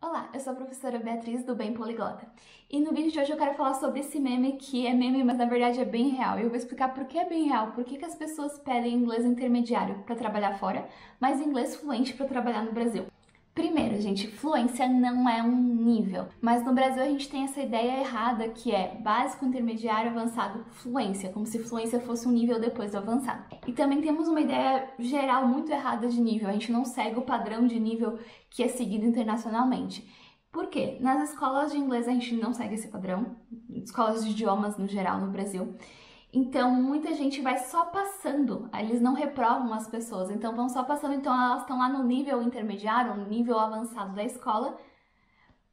Olá, eu sou a professora Beatriz do Bem Poliglota. E no vídeo de hoje eu quero falar sobre esse meme que é meme, mas na verdade é bem real. E eu vou explicar por que é bem real, por que as pessoas pedem inglês intermediário para trabalhar fora, mas inglês fluente para trabalhar no Brasil. Primeiro, gente, fluência não é um nível, mas no Brasil a gente tem essa ideia errada que é básico, intermediário, avançado, fluência, como se fluência fosse um nível depois do avançado. E também temos uma ideia geral muito errada de nível, a gente não segue o padrão de nível que é seguido internacionalmente. Por quê? Nas escolas de inglês a gente não segue esse padrão, escolas de idiomas no geral no Brasil. Então, muita gente vai só passando, eles não reprovam as pessoas, então vão só passando, então elas estão lá no nível intermediário, no nível avançado da escola,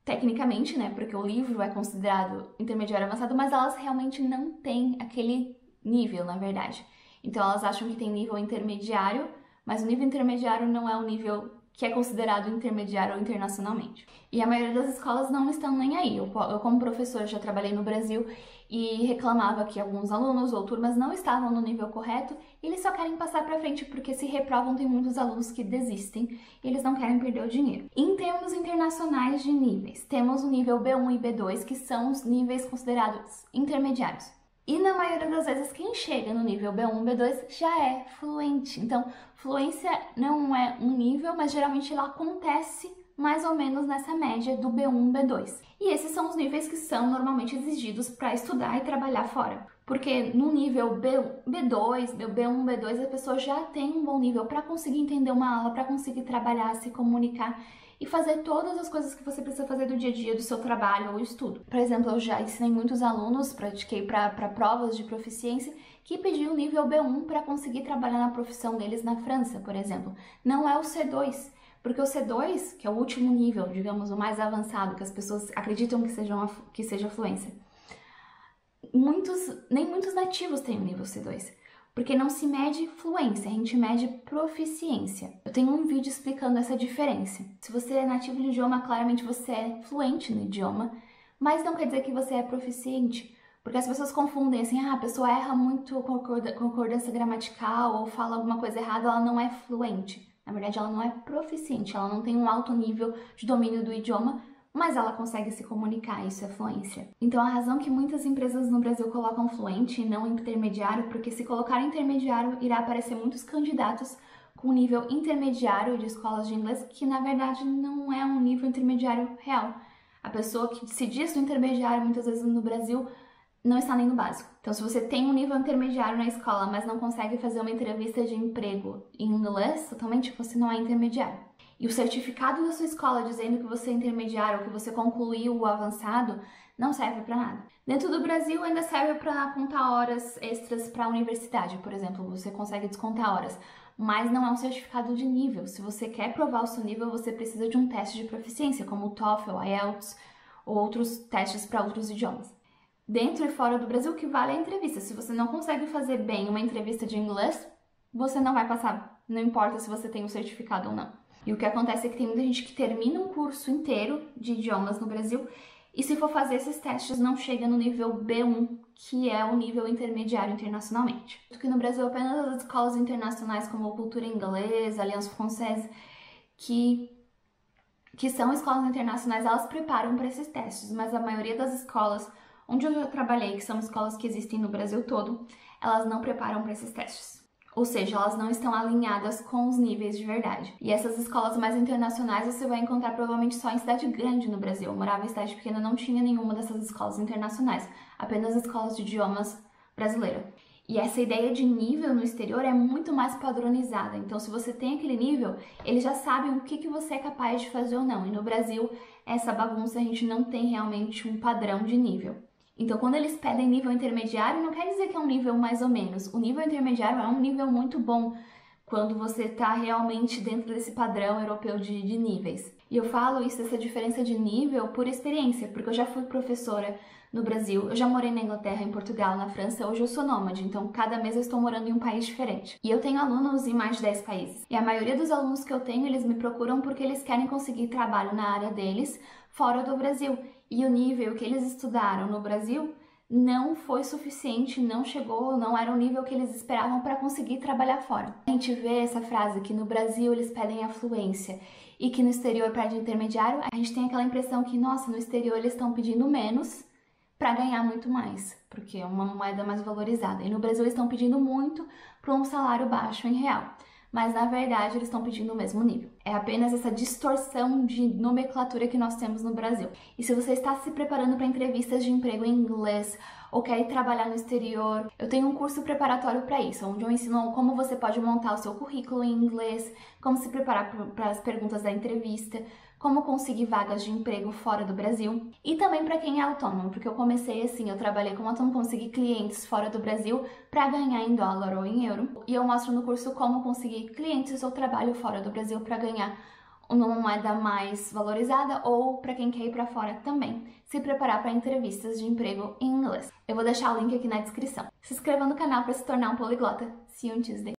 tecnicamente, né, porque o livro é considerado intermediário avançado, mas elas realmente não têm aquele nível, na verdade. Então elas acham que tem nível intermediário, mas o nível intermediário não é o nível que é considerado intermediário internacionalmente. E a maioria das escolas não estão nem aí. Eu como professora, já trabalhei no Brasil e reclamava que alguns alunos ou turmas não estavam no nível correto e eles só querem passar para frente porque se reprovam, tem muitos alunos que desistem e eles não querem perder o dinheiro. Em termos internacionais de níveis, temos o nível B1 e B2, que são os níveis considerados intermediários. E na maioria das vezes, quem chega no nível B1, B2 já é fluente. Então, fluência não é um nível, mas geralmente ela acontece mais ou menos nessa média do B1, B2. E esses são os níveis que são normalmente exigidos para estudar e trabalhar fora. Porque no nível B2, B1, B2, a pessoa já tem um bom nível para conseguir entender uma aula, para conseguir trabalhar, se comunicar e fazer todas as coisas que você precisa fazer do dia a dia do seu trabalho ou estudo. Por exemplo, eu já ensinei muitos alunos, pratiquei para provas de proficiência, que pediam nível B1 para conseguir trabalhar na profissão deles na França, por exemplo. Não é o C2, porque o C2, que é o último nível, digamos, o mais avançado, que as pessoas acreditam que seja fluência, nem muitos nativos têm o nível C2. Porque não se mede fluência, a gente mede proficiência. Eu tenho um vídeo explicando essa diferença. Se você é nativo do idioma, claramente você é fluente no idioma, mas não quer dizer que você é proficiente. Porque as pessoas confundem assim, a pessoa erra muito concordância gramatical ou fala alguma coisa errada, ela não é fluente. Na verdade, ela não é proficiente, ela não tem um alto nível de domínio do idioma, mas ela consegue se comunicar, isso é fluência. Então a razão que muitas empresas no Brasil colocam fluente e não intermediário, porque se colocar intermediário, irá aparecer muitos candidatos com nível intermediário de escolas de inglês, que na verdade não é um nível intermediário real. A pessoa que se diz do intermediário, muitas vezes no Brasil, não está nem no básico. Então se você tem um nível intermediário na escola, mas não consegue fazer uma entrevista de emprego em inglês, totalmente você não é intermediário. E o certificado da sua escola dizendo que você é intermediário ou que você concluiu o avançado não serve para nada. Dentro do Brasil ainda serve para contar horas extras para a universidade, por exemplo, você consegue descontar horas, mas não é um certificado de nível. Se você quer provar o seu nível, você precisa de um teste de proficiência, como o TOEFL, IELTS ou outros testes para outros idiomas. Dentro e fora do Brasil, o que vale é a entrevista. Se você não consegue fazer bem uma entrevista de inglês, você não vai passar, não importa se você tem o certificado ou não. E o que acontece é que tem muita gente que termina um curso inteiro de idiomas no Brasil e se for fazer esses testes não chega no nível B1, que é o nível intermediário internacionalmente. Porque no Brasil apenas as escolas internacionais como Cultura Inglesa, Alliance Française, que são escolas internacionais, elas preparam para esses testes, mas a maioria das escolas onde eu já trabalhei, que são escolas que existem no Brasil todo, elas não preparam para esses testes. Ou seja, elas não estão alinhadas com os níveis de verdade. E essas escolas mais internacionais você vai encontrar provavelmente só em cidade grande no Brasil. Eu morava em cidade pequena, não tinha nenhuma dessas escolas internacionais, apenas escolas de idiomas brasileiras. E essa ideia de nível no exterior é muito mais padronizada. Então, se você tem aquele nível, eles já sabem o que você é capaz de fazer ou não. E no Brasil, essa bagunça, a gente não tem realmente um padrão de nível. Então, quando eles pedem nível intermediário, não quer dizer que é um nível mais ou menos. O nível intermediário é um nível muito bom quando você está realmente dentro desse padrão europeu de níveis. E eu falo isso, essa diferença de nível, por experiência, porque eu já fui professora no Brasil, eu já morei na Inglaterra, em Portugal, na França, hoje eu sou nômade, então cada mês eu estou morando em um país diferente. E eu tenho alunos em mais de 10 países. E a maioria dos alunos que eu tenho, eles me procuram porque eles querem conseguir trabalho na área deles fora do Brasil. E o nível que eles estudaram no Brasil não foi suficiente, não chegou, não era o nível que eles esperavam para conseguir trabalhar fora. A gente vê essa frase que no Brasil eles pedem a fluência e que no exterior pede intermediário, a gente tem aquela impressão que, nossa, no exterior eles estão pedindo menos para ganhar muito mais, porque é uma moeda mais valorizada. E no Brasil eles estão pedindo muito para um salário baixo em real. Mas na verdade eles estão pedindo o mesmo nível. É apenas essa distorção de nomenclatura que nós temos no Brasil. E se você está se preparando para entrevistas de emprego em inglês ou quer ir trabalhar no exterior, eu tenho um curso preparatório para isso, onde eu ensino como você pode montar o seu currículo em inglês, como se preparar para as perguntas da entrevista, como conseguir vagas de emprego fora do Brasil e também para quem é autônomo, porque eu comecei assim, eu trabalhei como autônomo, consegui clientes fora do Brasil para ganhar em dólar ou em euro, e eu mostro no curso como conseguir clientes ou trabalho fora do Brasil para ganhar uma moeda mais valorizada ou para quem quer ir para fora também, se preparar para entrevistas de emprego em inglês. Eu vou deixar o link aqui na descrição. Se inscreva no canal para se tornar um poliglota. See you on Tuesday.